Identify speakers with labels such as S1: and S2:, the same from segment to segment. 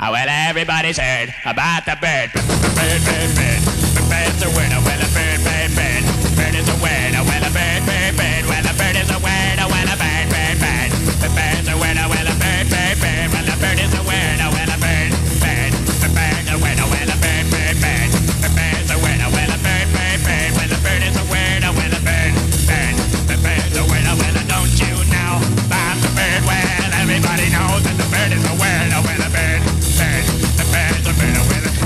S1: Well, everybody's heard about the bird. Bird, bird, bird. The bird's a word. Well, a bird, bird, bird. Bird is a word. Well, a bird, bird, bird. Well, a bird is a word. Well, a bird, bird, bird. The bird's a word. Well, a bird, bird, bird. Well, a bird is a word. Well, a bird, bird. The bird's a word. Well, a bird, bird, bird. The bird's a word. Well, a bird, bird, bird. Well, the bird is a word. Well, a bird, bird. The bird's a word. Well, don't you know about the bird? Well, everybody knows that the bird is a word. Well, a bird. The bird's a bird with it.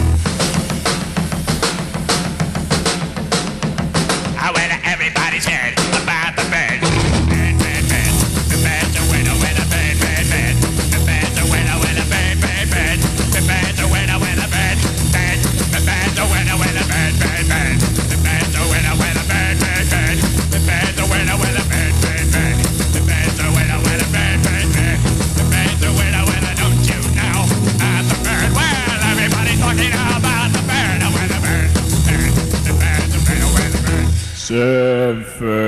S1: Well, everybody's heard about the bird. Bird, bird, bird. The bird's a winner with a bird, bird, bird. The bird's a winner with a bird, bird, bird. The bird's a winner with a bird, bird. The bird's a winner with a bird, bird, bird. The bird's a winner with a bird, bird, bird. The bird's a winner with a bird, bird, bird. The bird's a winner with a bird, bird, bird. The bird's a winner with a don't you know the bird? Well, everybody's talking about the bird, with a bird, bird. The bird's a winner with a bird. Surfin.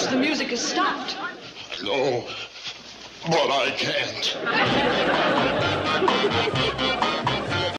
S2: The music has stopped.
S3: No, but I can't.